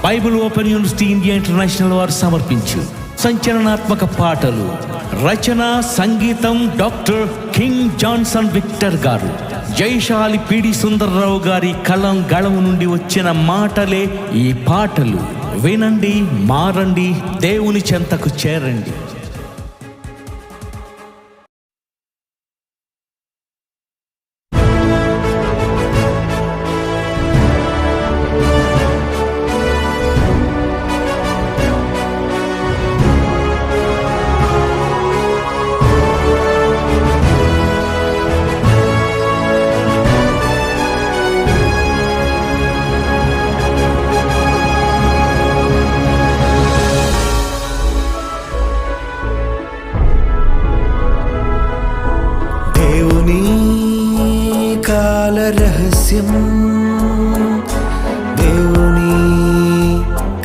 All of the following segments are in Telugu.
Bible open university India international వారు సమర్పించు సంచలనాత్మక పాటలు. రచన సంగీతం డాక్టర్ కింగ్ జాన్సన్ విక్టర్ గారు. జైశాలి పిడి సుందర్రావు గారి కలం గళము నుండి వచ్చిన మాటలే ఈ పాటలు. వినండి, మారండి, దేవుని చెంతకు చేరండి. కాల రహస్యం, దేవుని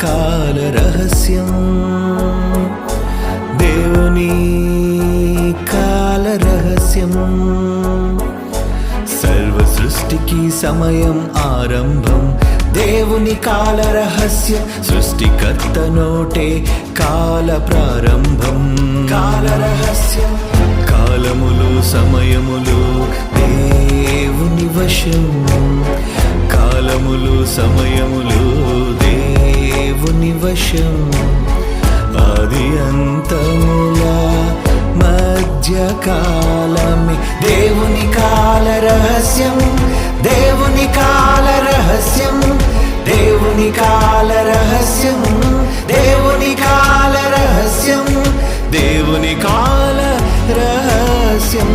కాల రహస్యం, దేవుని కాల రహస్యం. సర్వ సృష్టికి సమయం ఆరంభం, దేవుని కాల రహస్యం. సృష్టికర్త నోటే కాల ప్రారంభం, కాల రహస్యం. కాలములు సమయములు దేవుని వశం, కాలములు సమయములు దేవుని వశం. ఆది అంతముల మధ్యకాలమే దేవుని కాల రహస్యం, దేవుని కాల రహస్యం, దేవుని కాల రహస్యం, దేవుని కాల రహస్యం, దేవుని కాల రహస్యం,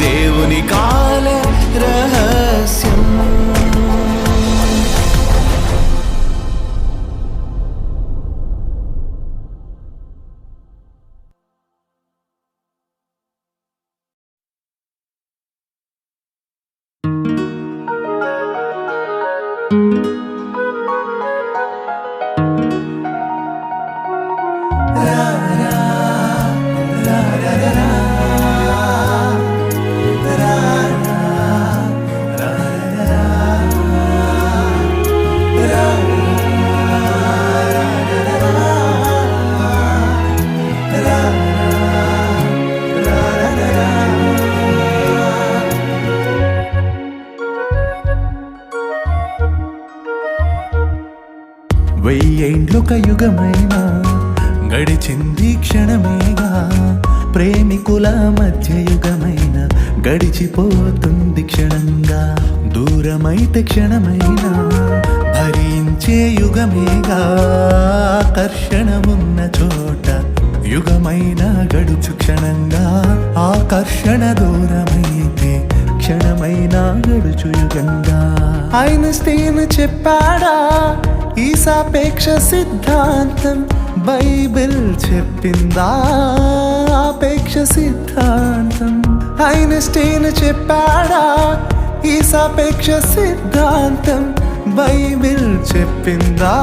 దేవుని కాల రహస్యం. వెయ్యేండ్లొక యుగమైనా గడిచింది క్షణమేగా, ప్రేమికుల మధ్య యుగమైన గడిచిపోతుంది క్షణంగా. దూరమైతే క్షణమైనా భరించే యుగమేగా, ఆకర్షణ ఉన్న చోట యుగమైనా గడుచు క్షణంగా. ఆకర్షణ దూరమైతే క్షణమైనా గడుచు యుగంగా. ఐన్స్టీన్ చెప్పాడా ఈ సాపేక్ష సిద్ధాంతం? బైబిల్ చెప్పిందా ఆపేక్ష సిద్ధాంతం? ఐన్స్టీన్ చెప్పాడా ఈ సాపేక్ష సిద్ధాంతం? బైబిల్ చెప్పిందా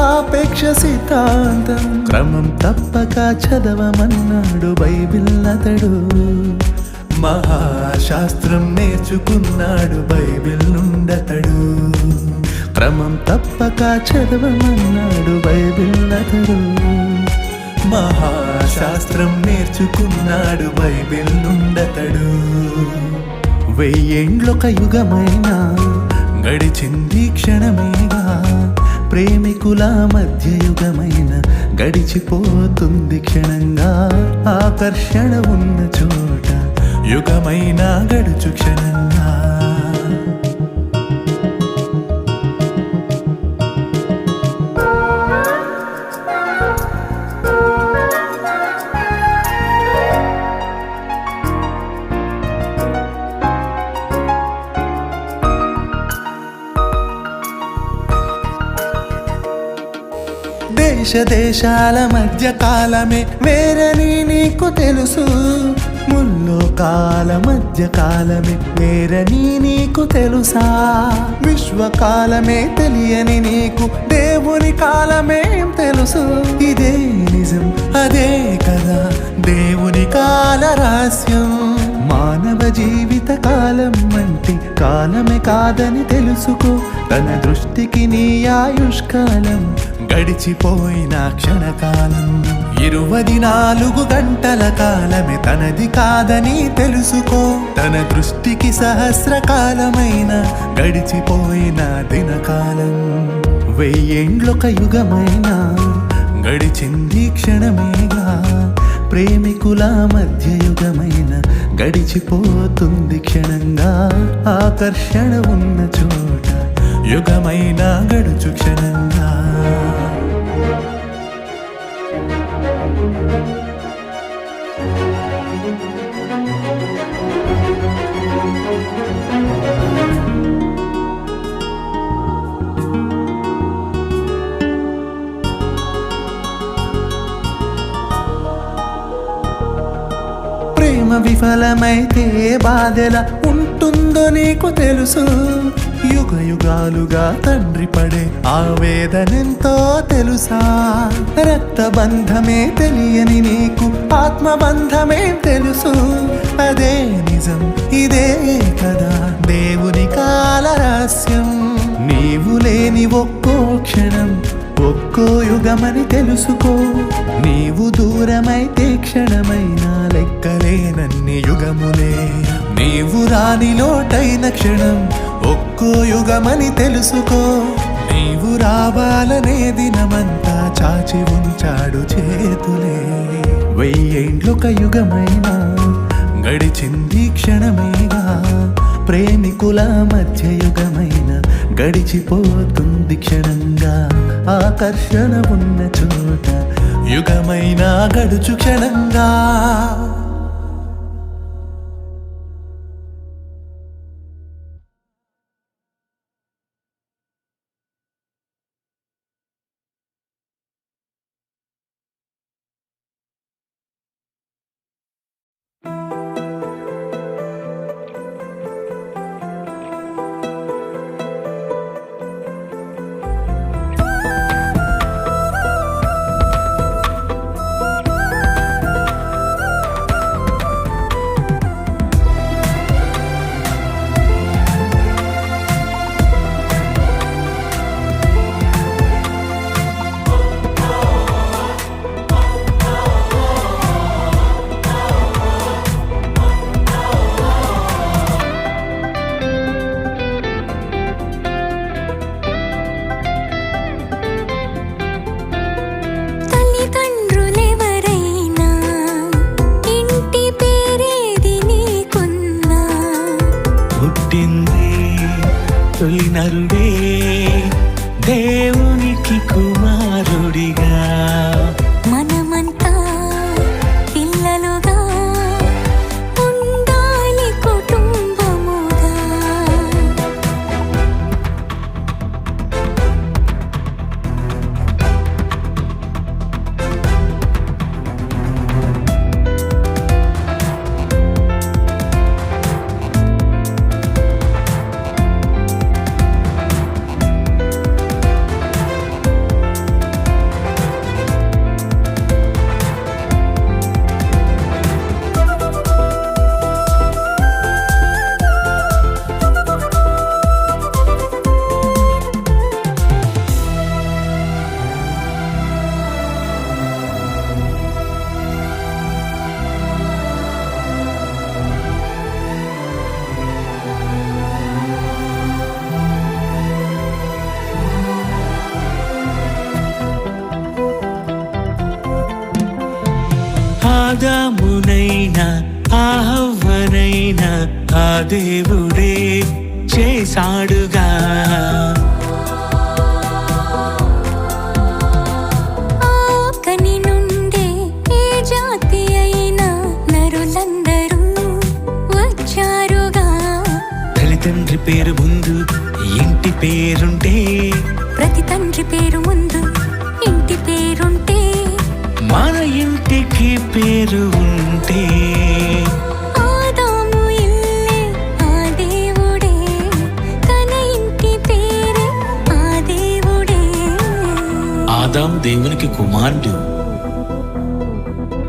ఆపేక్ష సిద్ధాంతం? క్రమం తప్పక చదవమన్నాడు బైబిల్ అతడు, మహాశాస్త్రం నేర్చుకున్నాడు బైబిల్ నుండతడు. క్రమం తప్పక చదవమన్నాడు బైబిల్ అతడు, మహాశాస్త్రం నేర్చుకున్నాడు బైబిల్ నుండతడు. వెయ్యేండ్లొక యుగమైనా గడిచింది క్షణమేగా, ప్రేమికుల మధ్య యుగమైన గడిచిపోతుంది క్షణంగా. ఆకర్షణ ఉన్న చోట యుగమైనా గడుచు క్షణంగా. దేశ దేశాల మధ్య కాలమే వేరని నీకు తెలుసు, ముల్లోకాల మధ్య కాలమే వేరని నీకు తెలుసా? విశ్వకాలమే తెలియని నీకు దేవుని కాలమేం తెలుసు? ఇదే నిజం, అదే కదా దేవుని కాల రహస్యం. మానవ జీవిత కాలం అంటే కాలమే కాదని తెలుసుకో, తన దృష్టికి నీ ఆయుష్కాలం గడిచిపోయిన క్షణకాలం. 24 గంటల కాలమే తనది కాదని తెలుసుకో, తన దృష్టికి సహస్రకాలమైన గడిచిపోయిన దినకాలం. 1000 ఏండ్లొక యుగమైన గడిచింది క్షణమేగా, ప్రేమికుల మధ్య యుగమైన గడిచిపోతుంది క్షణంగా. ఆకర్షణ ఉన్న చోట యుగమైన గడుచు క్షణంగా. ప్రేమ విఫలమైతే బాధెలా ఉంటుందో నీకు తెలుసు, యుగ యుగాలుగా తండ్రి పడే ఆవేదనెంతో తెలుసా. రక్తబంధమే తెలియని నీకు ఆత్మబంధమే తెలుసు, అదే నిజం ఇదే కదా దేవుని కాల రహస్యం. నీవు లేని ఒక్కో క్షణం ఒక్కో యుగమని తెలుసుకో, నీవు దూరమైతే క్షణమైనా లెక్కలేనన్ని యుగములే. నీవు రాని లోటైన క్షణం ఒక్కో యుగమని తెలుసుకో, నీవు రావాలనే దినమంతా చాచి ఉంచాడు చేతులే. 1000 ఏండ్లొక యుగమైన గడిచింది క్షణమేగా, ప్రేమికుల మధ్య యుగమైన గడిచిపోతుంది క్షణంగా. ఆకర్షణ ఉన్న చోట యుగమైన గడుచు క్షణంగా. తొలినరుడే దేవునికి కుమారుడిగా, మనమంతా పిల్లలుగా ఉండాలి కుటుంబముగా. ఆదామునైనా హవ్వనైనా ఆ దేవుడే చేశాడుగా. ఆకని నుండే ఏ జాతి అయినా నరులందరూ వచ్చారుగా. తల్లిదండ్రి పేరు ముందు ఇంటి పేరుంటే, ప్రతి తండ్రి పేరు ముందు ఇంటి పేరుంటే, మన ఇంటికి పేరు ఉంటే, ఆదాము ఇల్లే ఆ దేవుడే, తన ఇంటి పేరే ఆ దేవుడే. ఆదాం దేవునికి కుమారుడు.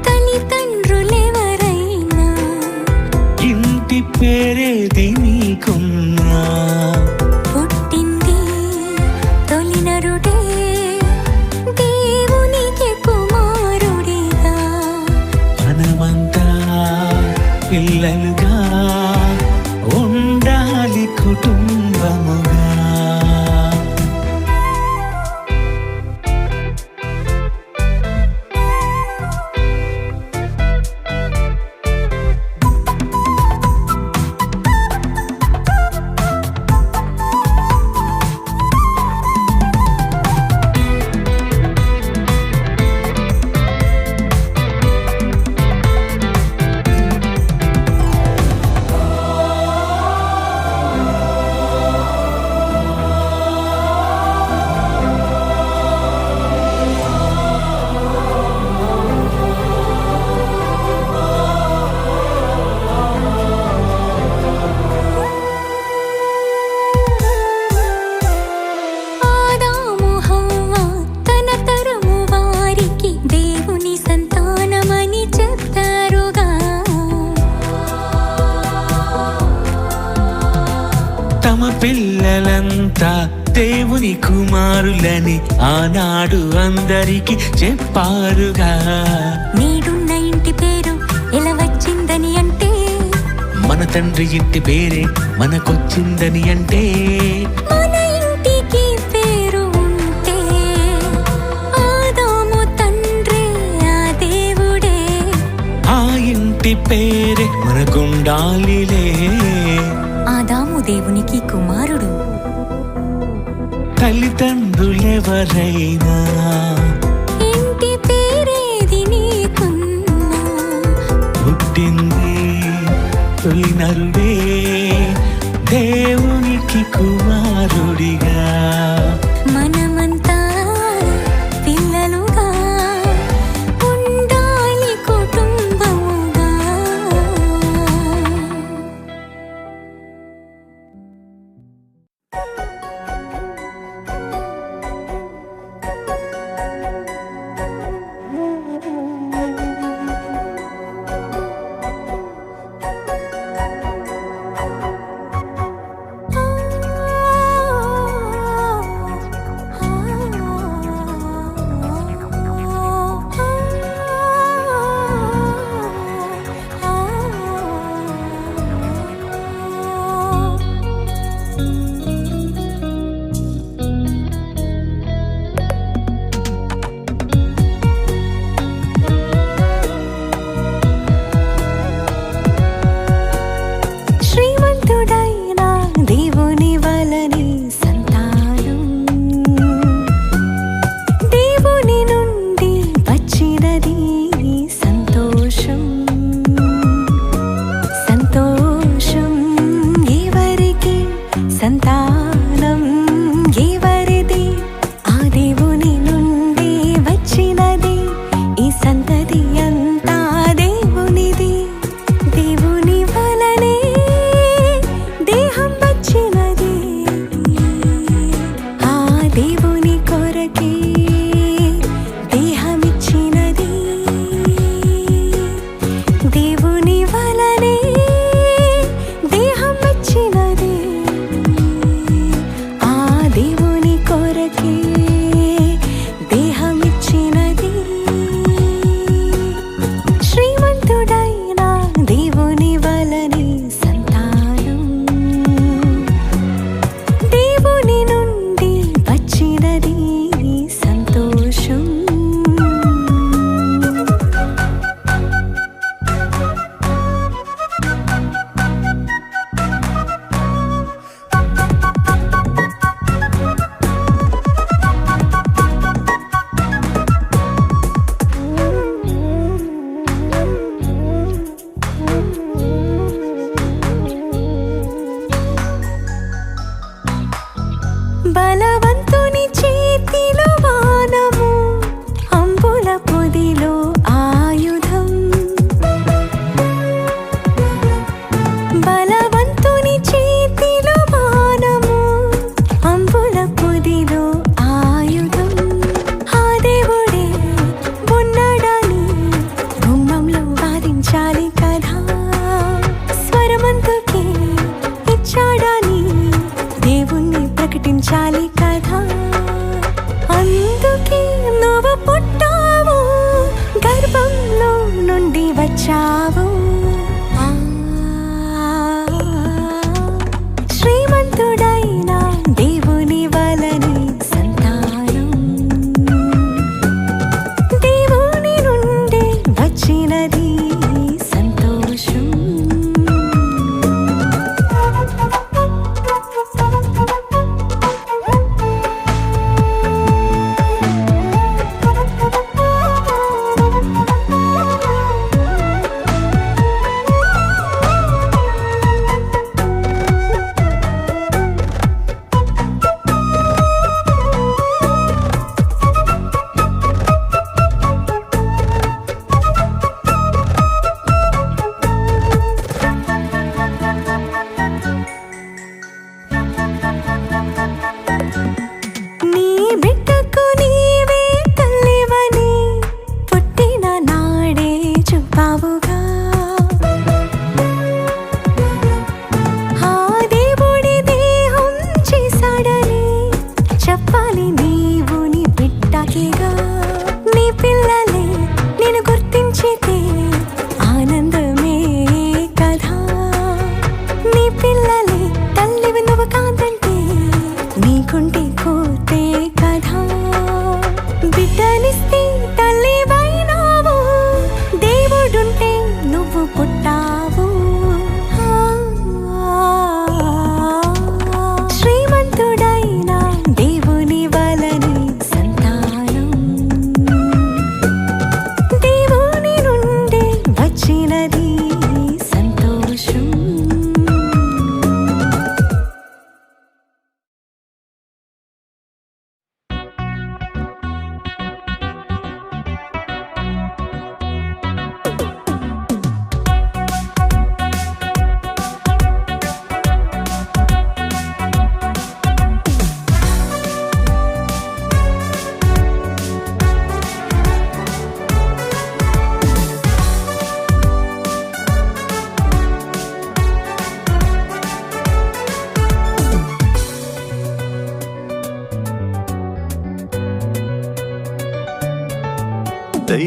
తల్లిదండ్రులెవరైనా ఇంటి పేరేది నీకున్నా, పిల్లలుగా ఉండాలి కుటుంబముగా. ఆదాము హవ్వ తన తరము వారికి దేవుని సంతానమని చెప్పారుగా. తమ పిల్లలంతా దేవుని కుమారులని ఆనాడు అందరికి చెప్పారుగా. నేడున్న ఇంటి పేరు ఎలా వచ్చిందని అంటే, మన తండ్రి ఇంటి పేరే మనకొచ్చిందని అంటే, మన ఇంటికి పేరు ఉంటే ఆదాము తండ్రి ఆ దేవుడే. ఆ ఇంటి పేరే మనకుండాలిలే. ఆదాము దేవునికి కుమారుడు. తల్లిదండ్రులెవరైనా ఇంటి పేరేది నీకున్నా, పుట్టింది తొలి నరుడే దేవునికి కుమారుడిగా. మనమంతా పిల్లలుగా ఉండాలి కుటుంబముగా.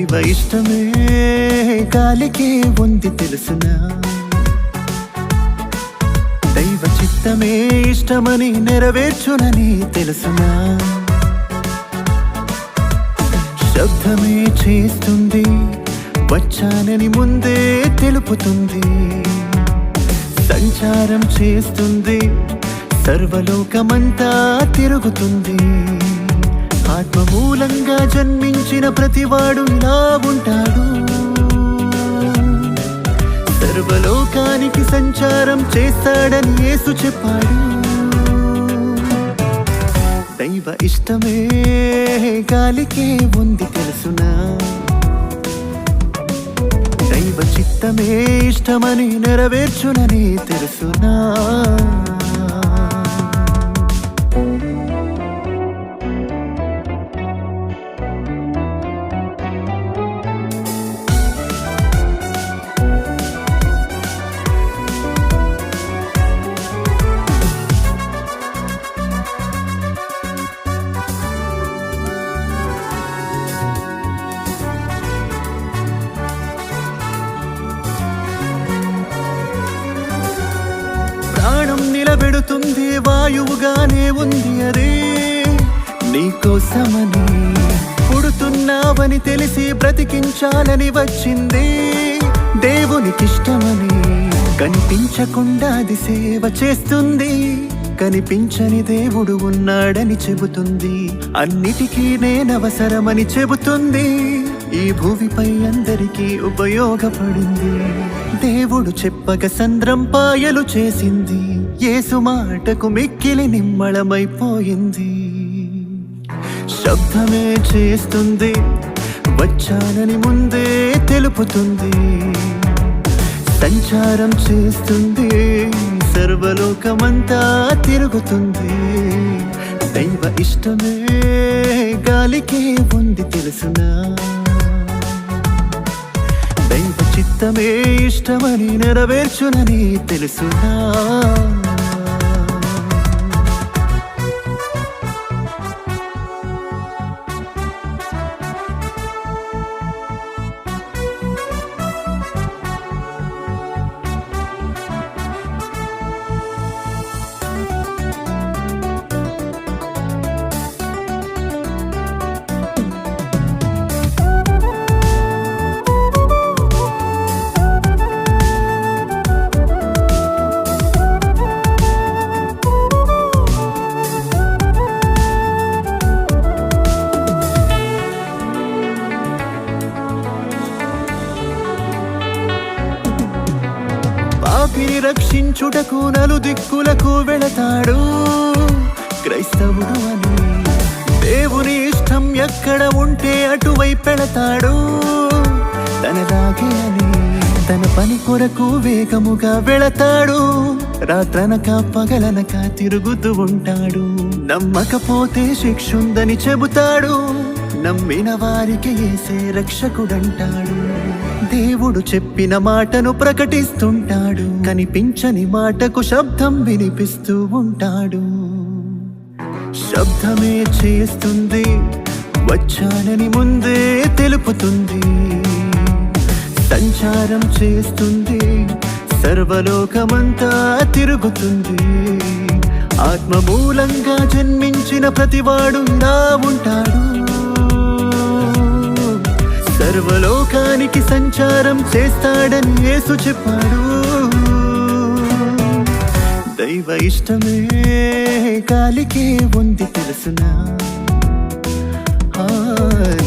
దైవ ఇష్టమే గాలికే ఉంది తెలుసునా, దైవ చిత్తమే ఇష్టమని నెరవేర్చునని తెలుసునా, శబ్దమే చేస్తుంది వచ్చానని ముందే తెలుపుతుంది, సంచారం చేస్తుంది సర్వలోకమంతా తిరుగుతుంది, ఆత్మ మూలంగా జన్మించిన ప్రతివాడు ఇలా ఉంటాడు, సర్వలోకానికి సంచారం చేస్తాడని యేసు చెప్పాడు. దైవ ఇష్టమే గాలికే ఉంది తెలుసునా, దైవ చిత్తమే ఇష్టమని నెరవేర్చునని తెలుసునా. ప్రాణం నిలబెడుతుంది వాయువుగానే ఉంది అదే నీకోసమని, పుడుతున్నావని తెలిసి బ్రతికించాలని వచ్చింది దేవునికిష్టమని, కనిపించకుండా అది సేవ చేస్తుంది, కనిపించని దేవుడు ఉన్నాడని చెబుతుంది, అన్నిటికీ నేనవసరమని చెబుతుంది, ఈ భూమిపై అందరికీ ఉపయోగపడింది, దేవుడు చెప్పక సంద్రం పాయలు చేసింది, యేసు మాటకు మిక్కిలి నిమ్మళమైపోయింది, శబ్దమే చేస్తుంది వచ్చానని ముందే తెలుపుతుంది, సంచారం చేస్తుంది సర్వలోకమంతా తిరుగుతుంది, దైవ ఇష్టమే గాలికే ఉంది తెలుసునా, దైవ చిత్తమే ఇష్టమని నెరవేర్చునని తెలుసునా. పాపిని రక్షించుటకు నలుదిక్కులకు వెళతాడు క్రైస్తవుడు అని, దేవుని ఇష్టం ఎక్కడ ఉంటే అటువైపు వెళతాడు తనలాగే అని, తన పని కొరకు వేగముగా వెళతాడు, రాత్రనక పగలనక తిరుగుతూ ఉంటాడు, నమ్మకపోతే శిక్షుందని చెబుతాడు, నమ్మిన వారికి యేసే రక్షకుడంటాడు, దేవుడు చెప్పిన మాటను ప్రకటిస్తుంటాడు, కనిపించని మాటకు శబ్దం వినిపిస్తూ ఉంటాడు, శబ్దమే చేస్తుంది వచ్చానని ముందే తెలుపుతుంది, సంచారం చేస్తుంది సర్వలోకమంతా తిరుగుతుంది, ఆత్మ మూలంగా జన్మించిన ప్రతివాడు ఇలా ఉంటాడు, సర్వలోకానికి సంచారం చేస్తాడని యేసు చెప్పాడు. దైవ ఇష్టమే గాలికే ఉంది తెలుసునా,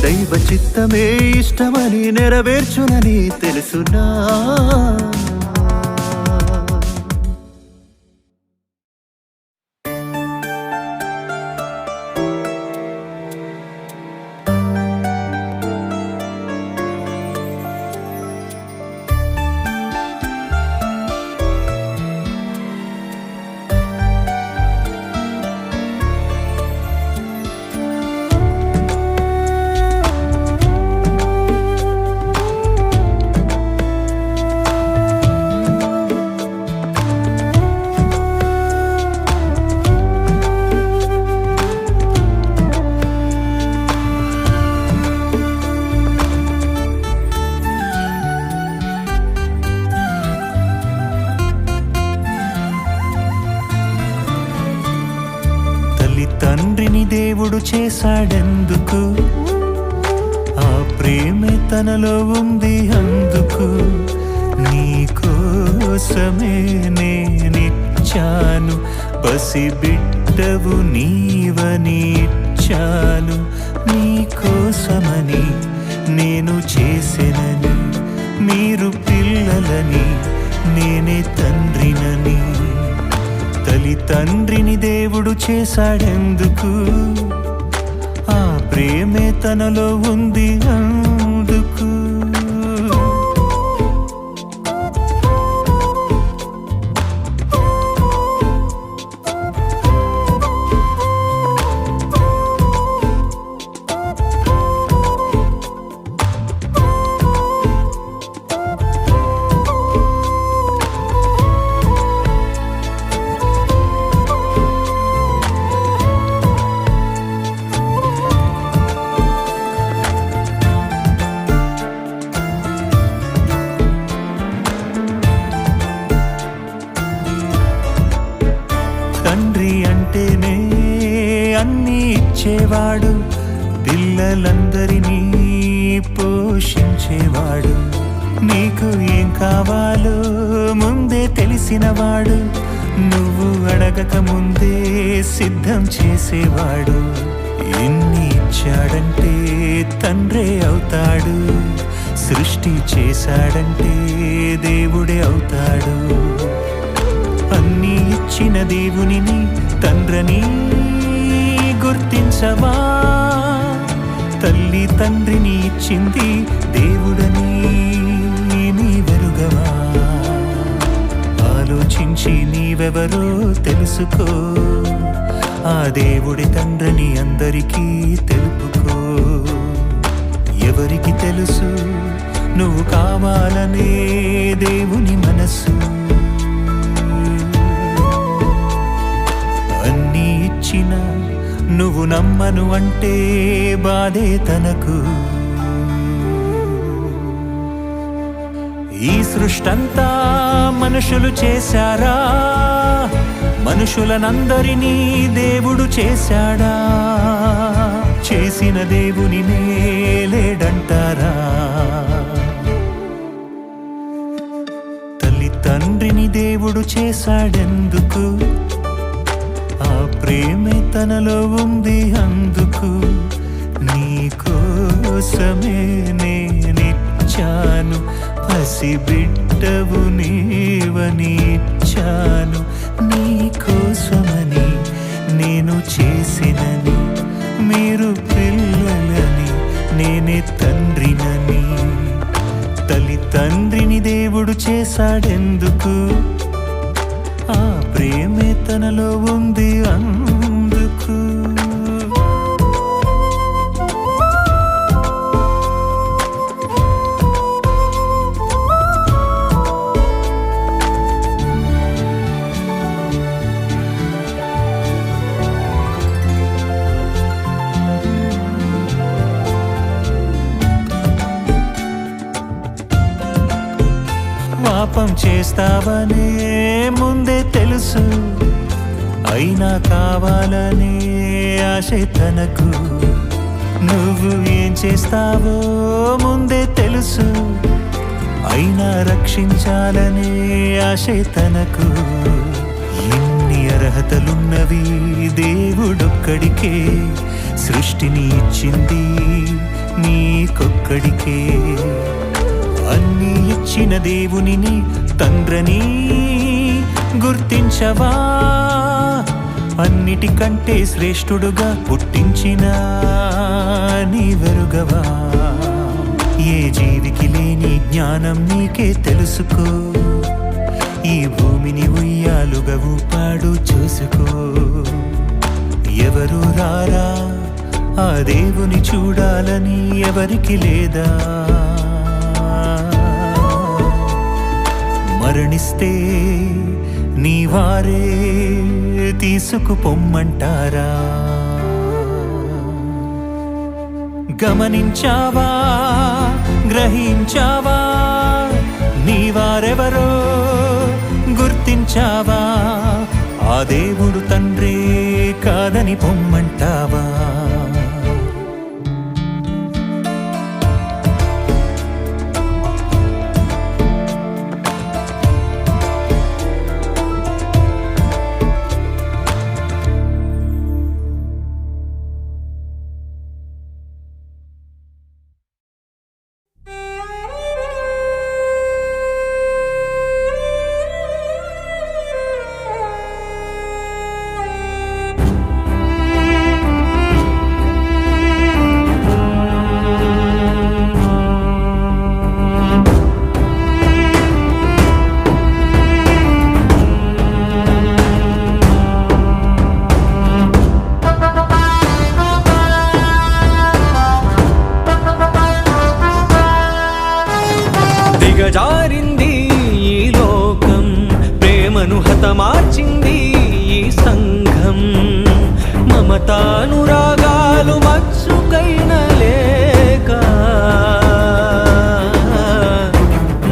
దైవ చిత్తమే ఇష్టమని నెరవేర్చునని తెలుసునా. దేవుడు చేశాడెందుకు? ఆ ప్రేమే తనలో ఉంది అందుకు. నీ కోసమే నేనిచ్చాను, పసిబిడ్డవు నీవని ఇచ్చాను. నీ కోసమని నేను చేసెనని, మీరు పిల్లలని నేనే తండ్రినని. తల్లి తండ్రిని దేవుడు చేశాడెందుకు? ఆ ప్రేమే తనలో ఉంది అందుకు. తండ్రి అంటేనే అన్నీ ఇచ్చేవాడు, పిల్లలందరినీ పోషించేవాడు. నీకు ఏం కావాలో ముందే తెలిసినవాడు, నువ్వు అడగక ముందే సిద్ధం చేసేవాడు. ఎన్ని ఇచ్చాడంటే తండ్రే అవుతాడు, సృష్టి చేశాడంటే దేవుడే అవుతాడు. అన్నీ ఇచ్చిన దేవునిని తండ్రిని గుర్తించవా? తల్లి తండ్రిని ఇచ్చింది దేవుడని నీవెరుగవా? ఆలోచించి నీవెవరో తెలుసుకో, ఆ దేవుడి తండ్రిని అందరికీ తెలుపుకో. ఎవరికి తెలుసు నువ్వు కావాలనే దేవుని మనసు? అన్నీ ఇచ్చిన నువ్వు నమ్మను అంటే బాధే తనకు. ఈ సృష్టంతా మనుషులు చేశారా? మనుషులనందరినీ దేవుడు చేశాడా? చేసిన దేవుని లేడంటారా? తల్లి తండ్రిని దేవుడు చేశాడెందుకు? ఆ ప్రేమే తనలో ఉంది అందుకు. నీ కోసమే నేనిచ్చాను, పసిబిడ్డవు నీవని ఇచ్చాను. నీ కోసమని నేను చేసినని, మీరు పిల్లలని నేనే తండ్రినని. తల్లి తండ్రిని దేవుడు చేశాడెందుకు? ఆ ప్రేమే తనలో ఉంది అందుకు. పాపం చేస్తావనే ముందే తెలుసు, అయినా కావాలనే ఆశ తనకు. నువ్వు ఏం చేస్తావో ముందే తెలుసు, అయినా రక్షించాలనే ఆశ తనకు. ఎన్ని అర్హతలున్నవి దేవుడొక్కడికే, సృష్టిని ఇచ్చింది నీకొక్కడికే. అన్నీ ఇచ్చిన దేవునిని తండ్రిని గుర్తించవా? అన్నిటికంటే శ్రేష్ఠుడుగా పుట్టించిన నీవెరుగవా? ఏ జీవికి లేని జ్ఞానం నీకే తెలుసుకో, ఈ భూమిని ఉయ్యాలుగా ఊపాడు చూసుకో. ఎవరు రారా ఆ దేవుని చూడాలని ఎవరికి లేదా? మరణిస్తే నీ వారే తీసుకుపొమ్మంటారా? గమనించావా, గ్రహించావా? నీ వారెవరో గుర్తించావా? ఆ దేవుడు తండ్రే కాదు కాదని పొమ్మంటావా? దిగజారింది ఈ లోకం, ప్రేమను హతమార్చింది ఈ సంఘం. మమతానురాగాలు మచ్చుకైన లేక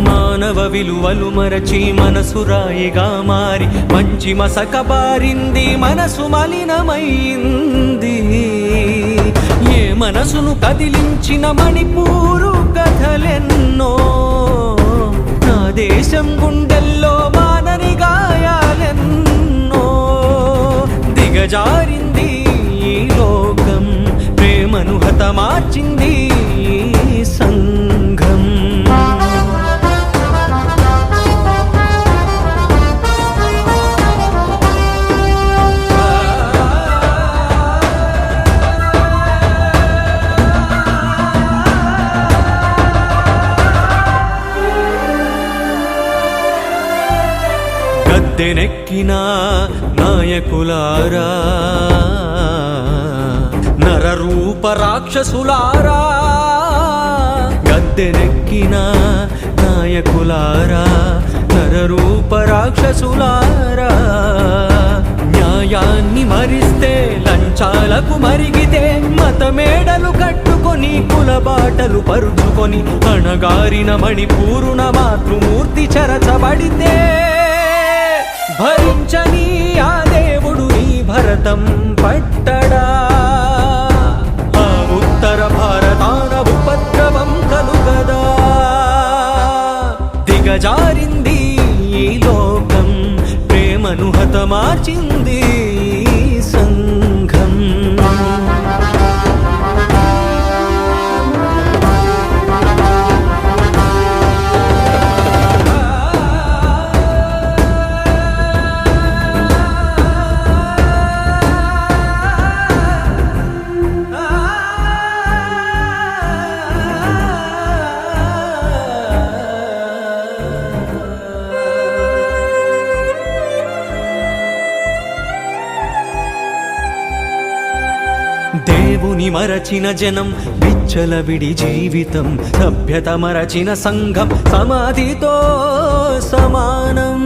మానవ విలువలు మరచి మనసు రాయిగా మారి మంచి మసక బారింది, మనసు మలినమైంది. ఏ మనసును కదిలించిన మణిపూరు కథలెన్నో, నా దేశం గుండెల్లో మానని గాయాలెన్నో. దిగజారింది ఈ లోకం, ప్రేమను హతమార్చింది ఈ సంఘం. గద్దెనెక్కిన నాయకులారా, నరరూప రాక్షసులారా. గద్దెనెక్కిన నాయకులారా, నరరూప రాక్షసులారా. న్యాయాన్ని మరిస్తే లంచాలకు మరిగితే, మతమేడలు కట్టుకొని కులబాటలు పరుచుకొని అణగారిన మణిపూరున మాతృమూర్తి చెరచబడితే, భరించని ఆ దేవుడు నీ భరతం పట్టడా? ఆ ఉత్తర భారతాన ఉపద్రవం కలుగదా? దిగజారింది ఈ లోకం, ప్రేమను హతమార్చింది ఈ సంఘం. దేవుని మరచిన జనం విచ్చలవిడి జీవితం, సభ్యత మరచిన సంఘం సమాధితో సమానం.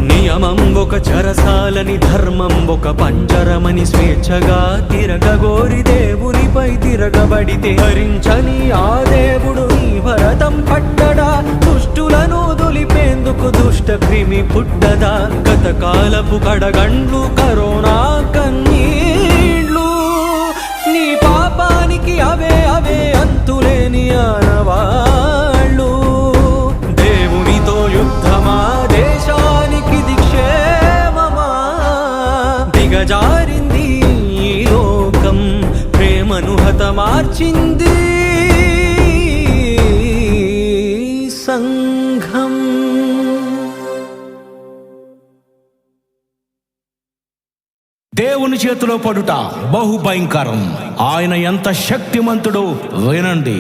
నియమం ఒక చెరసాలని, ధర్మం ఒక పంజరమని స్వేచ్ఛగా తిరగగోరి దేవునిపై తిరగబడితే, భరించని ఆ దేవుడు నీ భరతం పట్టడా? దుష్టులను దులిపేందుకు దుష్ట క్రిమి పుట్టదా? గతకాలపు కడగండ్లు కరోనా కన్నీళ్ళు, నీ పాపానికి అవే అవే అంతులేని ఆనవాళ్ళు. దేవునితో యుద్ధమా, దేశానికి దిక్షేమమా? దిగజారింది ఈ లోకం, ప్రేమను హతమార్చింది సంఘం. దేవుని చేతిలో పడుట బహుభయంకరం. ఆయన ఎంత శక్తిమంతుడో వినండి.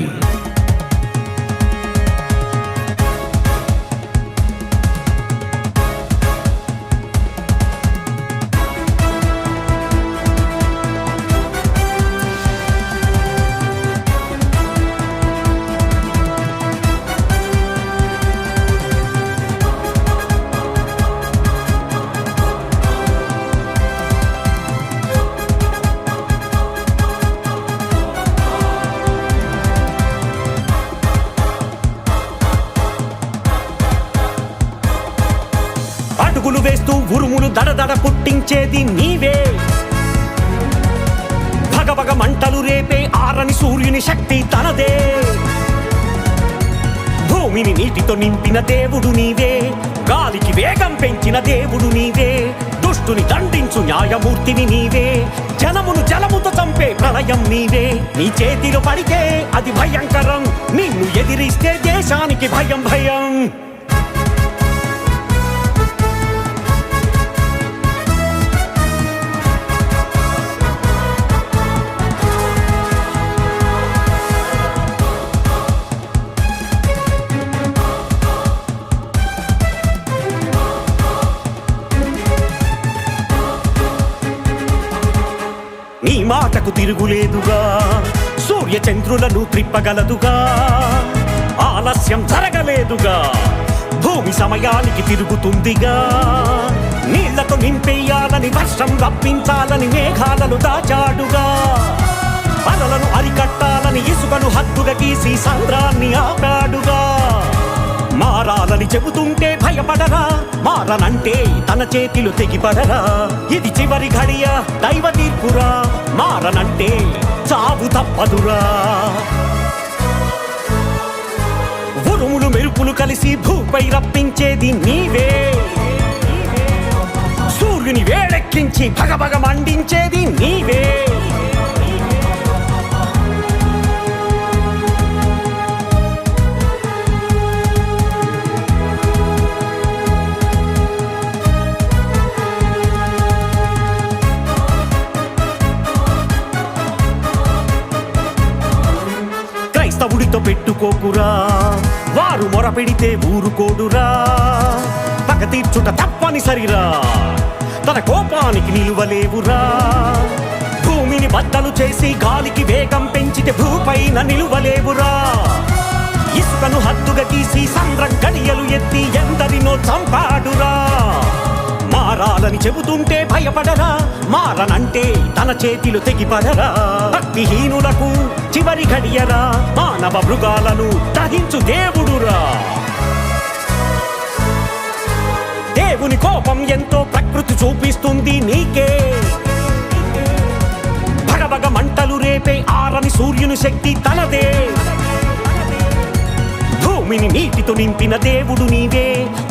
అడుగులు వేస్తూ ఉరుములు దడదడ పుట్టించేది నీవే. భగభగ మంటలు రేపే ఆరని సూర్యుని శక్తి తనదే. భూమిని నీటితో నింపిన దేవుడు నీవే, గాలికి వేగం పెంచిన దేవుడు నీవే, దుష్టుని దండించు న్యాయమూర్తివి నీవే, జనమును జలముతో చంపే ప్రళయం నీవే. నీ చేతిలో పడితే అది భయంకరం, నిన్ను ఎదిరిస్తే దేశానికి భయం భయం. నీ మాటకు తిరుగులేదుగా, సూర్య చంద్రులను త్రిప్పగలదుగా, ఆలస్యం జరగలేదుగా, భూమి సమయానికి తిరుగుతుందిగా. నీళ్లతో నింపేయాలని వర్షం రప్పించాలని మేఘాలను దాచాడుగా, అలలను అరికట్టాలని ఇసుకను హద్దుగా గీసి సంద్రాన్ని ఆపాడుగా. మారాలని చెబుతుంటే భయపడరా, మారనంటే తన చేతిలో తెగిపడరా. ఇది చివరి ఘడియ దైవ తీర్పురా, మారనంటే చావు తప్పదురా. ఉరుములు మెరుపులు కలిసి భూపై రప్పించేది నీవే, సూర్యుని వేడెక్కించి భగభగ మండించేది నీవే. క్రైస్తవుడితో పెట్టుకోకురా, వారు మొరపెడితే ఊరుకోడురా. పగ తీర్చుట తప్పనిసరిరా, తన కోపానికి నిలువలేవురా. భూమిని బద్దలు చేసి గాలికి వేగం పెంచితే భూపైన నిలువలేవురా. ఇసుకను హద్దుగా తీసి సంద్రం గడియలు ఎత్తి ఎందరినో చంపాడురా. మారాలని చెబుతుంటే భయపడరా, మారనంటే తన చేతిలో తెగిపడరా. భక్తిహీనులకు చివరి ఘడియరా, మానవ మృగాలను దహించు దేవుడురా. దేవుని కోపం ఎంతో ప్రకృతి చూపిస్తుంది నీకే, భగభగ మంటలు రేపే ఆరని సూర్యుని శక్తి తనదే. భూమిని నీటితో నింపిన దేవుడు నీవే,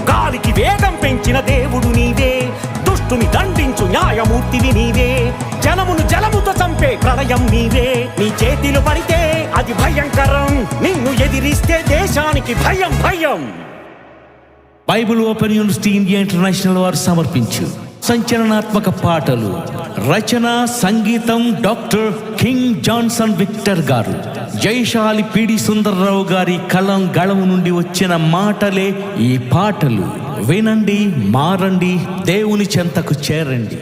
గాలికి వేగం పెంచిన దేవుడు నీవే, దుష్టుని దండించు న్యాయమూర్తివి నీవే, జనమును జలముతో చంపే ప్రళయం నీవే. నీ చేతిలో పడితే అది భయంకరం, నిన్ను ఎదిరిస్తే దేశానికి భయం భయం. Bible open university India international వారు సమర్పించు సంచలనాత్మక పాటలు. రచన సంగీతం డాక్టర్ కింగ్ జాన్సన్ విక్టర్ గారు. జైశాలి పిడి సుందర్రావు గారి కలం గళము నుండి వచ్చిన మాటలే ఈ పాటలు. వినండి, మారండి, దేవుని చెంతకు చేరండి.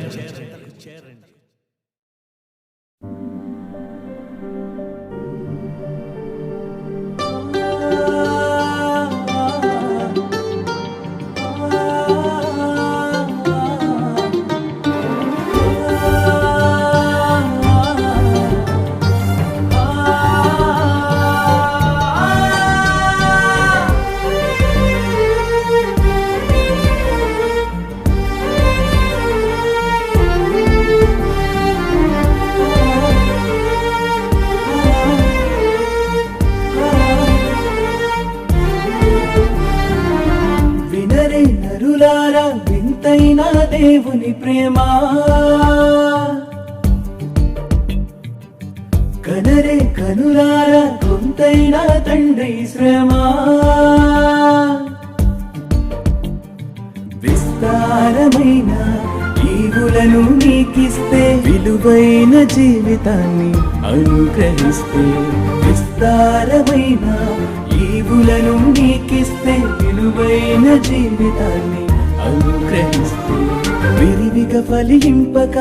వింతైన దేవుని ప్రేమ, కనరే కనులారా కొంతైన తండ్రి శ్రమ. విస్తారమైన ఈవులను నీకిస్తే, విలువైన జీవితాన్ని అనుగ్రహిస్తే. విస్తారమైన ఈవులను నీకిస్తే, విలువైన జీవితాన్ని అనుగ్రహిస్తే. విరివిగా ఫలింపక,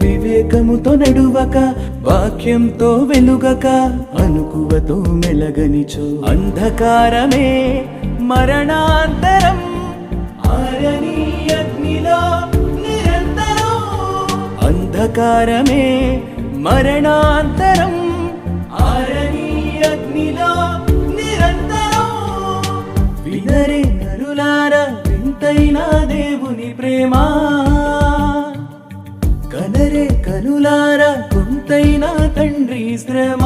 వివేకముతో నడువక, వాక్యంతో వెలుగక, అనుకువతో మెలగనిచో. అంధకారమే మరణాంతరం, ఆరని అగ్నిలో నిరంతరం. అంధకారమే మరణాంతరం, ఆరని అగ్నిలో నిరంతరం. వినరే నరులారా వింతైన దేవుని ప్రేమ, కనరే కనులారా కొంత కొంతైనా తండ్రి శ్రమ.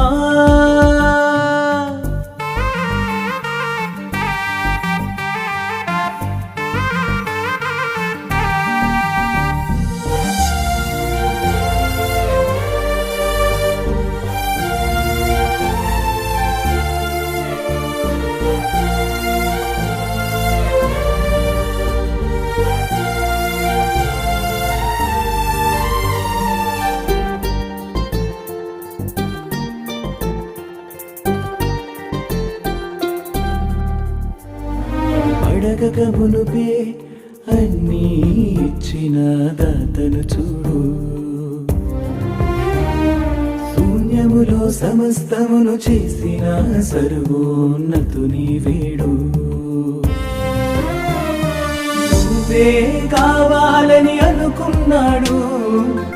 అడగక మునుపే అన్నీ ఇచ్చిన దాతను చూడు, శూన్యములో సమస్తమును చేసిన సర్వోన్నతుని వేడు. నువ్వే కావాలని అనుకున్నాడు,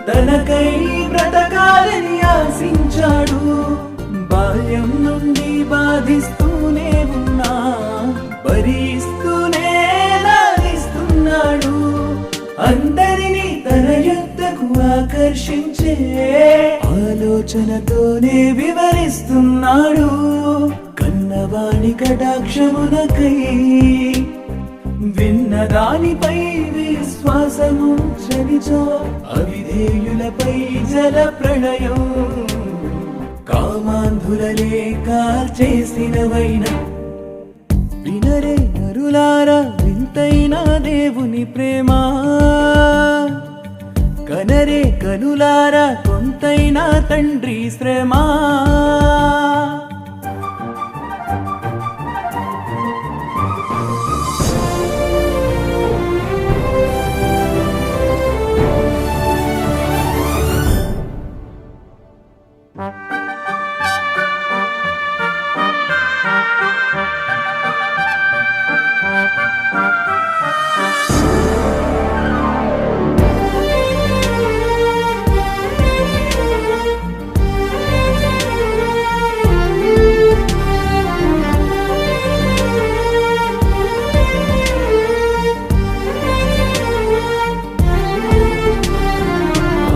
తనకై బ్రతకాలని ఆశించాడు. బాల్యం నుండి బాధిస్తూనే ఉన్నా, భరిస్తూనే లాలిస్తున్నాడు. అందరినీ తన యొద్దకు ఆకర్షించే ఆలోచనతోనే వివరిస్తున్నాడు. కన్నవాణి కటాక్షమునకై విన్నదానిపై విశ్వాసము చలిచో, అవిధేయులపై జల ప్రళయం కామాంధులలే కాల్చేసినవైన. వినరే నరులారా వింతైన దేవుని ప్రేమ, కనరే కనులారా కొంతైనా తండ్రి శ్రమ.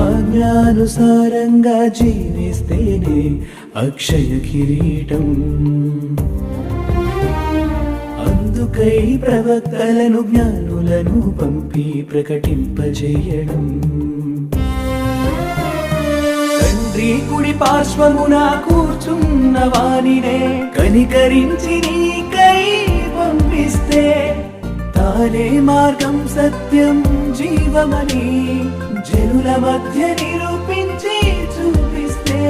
ఆజ్ఞానుసారంగా జీవిస్తేనే అక్షయ కిరీటం. అందుకై ప్రవక్తలను జ్ఞానులను పంపి ప్రకటింపజేయడం. తండ్రి కుడి పార్శ్వమున కూర్చున్న వానినే కనికరించి నీకై పంపిస్తే, తానే మార్గం సత్యం జీవమని జనుల మధ్య నిరూపించి చూపిస్తే,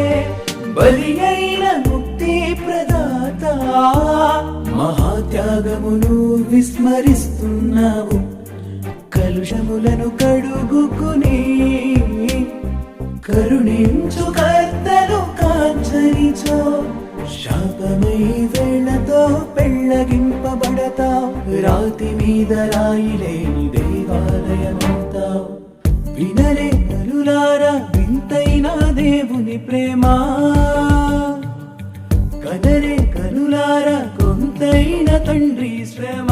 బలి అయిన ముక్తి ప్రదాత మహాత్యాగమును విస్మరిస్తున్నావు. కలుషములను కడుగుకుని కరుణించు కర్తను కాంచనిచో, శాపమై వేళ్లతో పెళ్ళగింపబడతావు. రాతి మీద రాయిలేని దేవాలయమవుతావు. వినరే నరులారా వింతైన దేవుని ప్రేమ, కనరే కనులారా కొంతైన తండ్రి శ్రమ.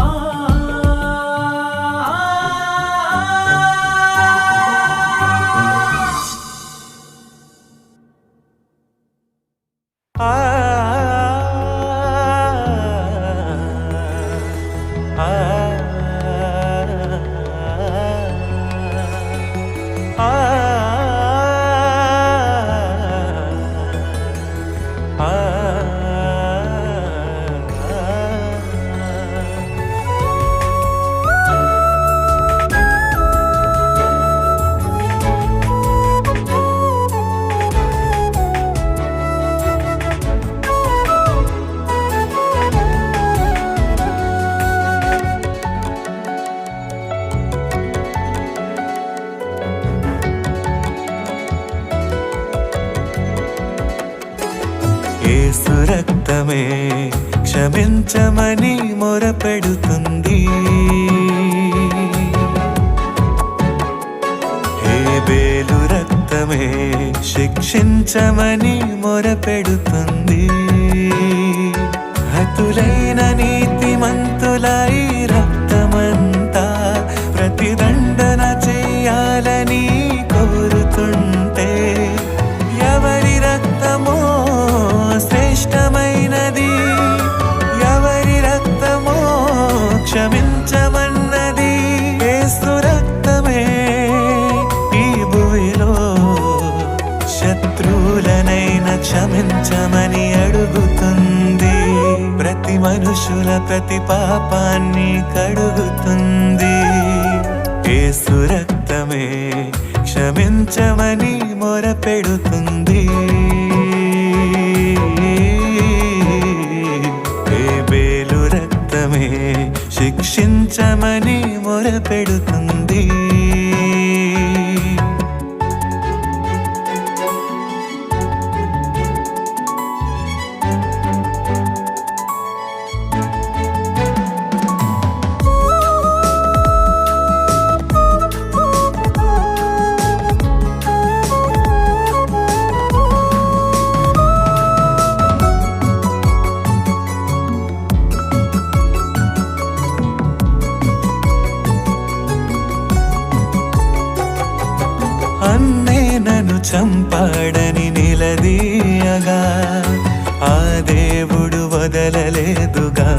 యేసు రక్తమే క్షమించమని మొరపెడుతుంది. హేబేలు రక్తమే శిక్షించమని మొరపెడుతుంది. హతులైన నీతిమంతులై రక్తమంతా ప్రతిదండన చెయ్యాలని కోరుతుంటే, ఎవరి క్షమించమన్నది యేసు రక్తమే. ఈ భూమిలో శత్రువులనైనా క్షమించమని అడుగుతుంది. ప్రతి మనుషుల ప్రతి పాపాన్ని కడుగుతుంది. యేసు రక్తమే క్షమించమని మొరపెడుతుంది. హేబేలు రక్తమే శిక్షించమని మొరపెడుతుంది. అన్నే నన్ను చంపాడని నిలదీయగా ఆ దేవుడు వదలలేదుగా.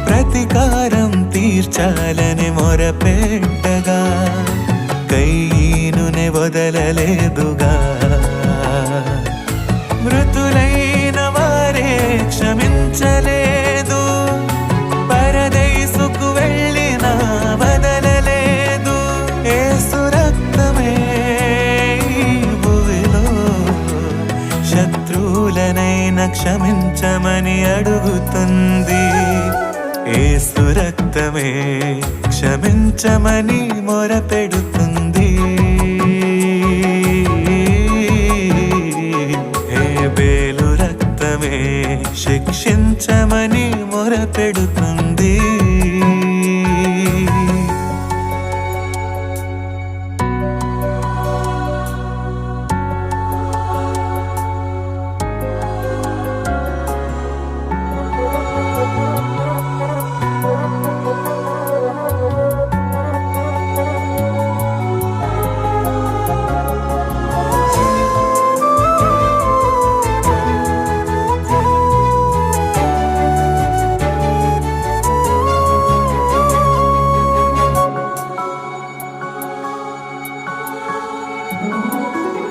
ప్రతీకారం తీర్చాలని మొరపెట్టగా కయీనునే వదలలేదుగా. మృతులైన వారే క్షమించలేదు, పరదైసుకు వెళ్ళిన వదలలేదు. యేసు రక్తమే ఈ భూమిలో శత్రువులనైనా క్షమించమని అడుగుతుంది. యేసు రక్తమే క్షమించమని మొరపెడుతుంది. హేబేలు రక్తమే శిక్షించమని మొరపెడుతుంది.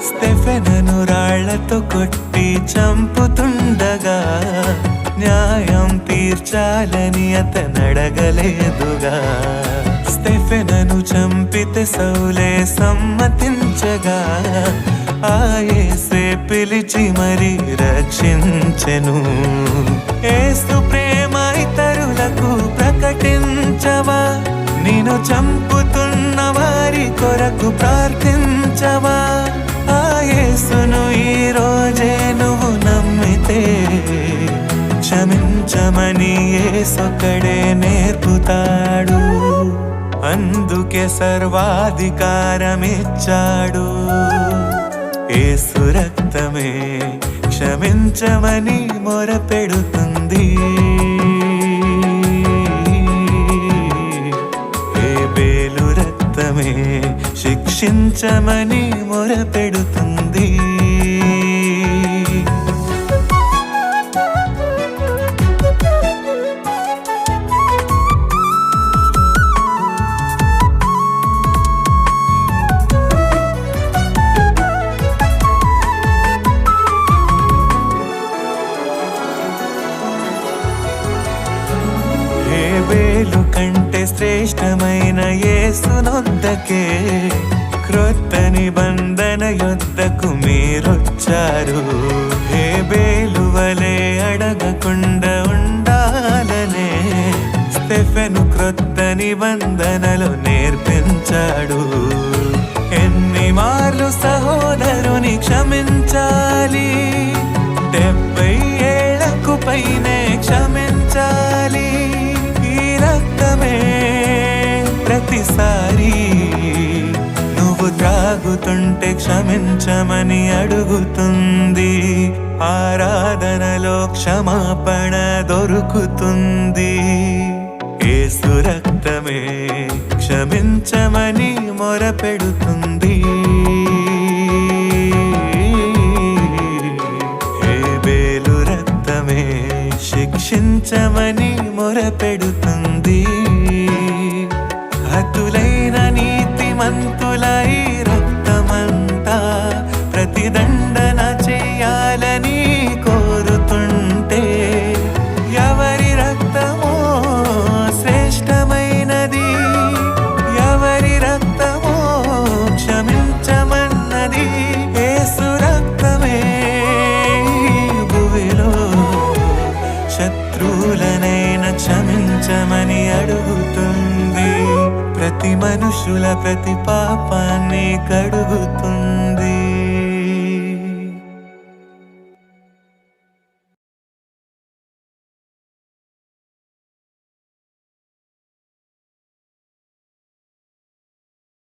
స్టెఫెనును రాళ్లతో కొట్టి చంపుతుండగా న్యాయం తీర్చాలని అతనడగలేదుగా. స్టెఫెనును చంపితే సౌలే సమ్మతించగా ఆ యేసే పిలిచి మరి రక్షించెను. యేసు ప్రేమ ఇతరులకు ప్రకటించవా, నిన్ను చంపుతున్న వారి కొరకు ప్రార్థించవా. ఆ యేసును ఈ రోజే నువ్వు నమ్మితే క్షమించమని యేసొక్కడే నేర్పుతాడు. అందుకే సర్వాధికారమిచ్చాడు. యేసు రక్తమే క్షమించమని మొరపెడుతుంది. హేబేలు రక్తమే శిక్షించమని మొరపెడుతుంది. హేబేలు కంటే శ్రేష్టమైన యేసునొద్దకే క్రొత్త నిబంధన యొద్దకు మీరొచ్చారు. హేబేలు వలె అడగకుండా ఉండాలనే స్టెఫెను క్రొత్త నిబంధనలు నేర్పించాడు. ఎన్ని మార్లు సహోదరుని క్షమించాలి? 70 ఏళ్లకు పైనే క్షమించాలి. ఈ రక్తమే ప్రతిసారి నువ్వు త్రాగుతుంటే క్షమించమని అడుగుతుంది. ఆరాధనలో క్షమాపణ దొరుకుతుంది. యేసు రక్తమే క్షమించమని మొరపెడుతుంది. హేబేలు రక్తమే శిక్షించమని మొరపెడుతుంది హతులైన నీతిమంతులై రక్తమంతా ప్రతిదండన చెయ్యాలని కోరుతుంటే ఎవరి రక్తమో శ్రేష్టమైనది ఎవరి రక్తమో క్షమించమన్నది యేసు రక్తమే భూమిలో శత్రువులనైనా క్షమించమని అడుగుతుంది ప్రతి మనుషుల ప్రతి పాపాన్ని కడుగుతుంది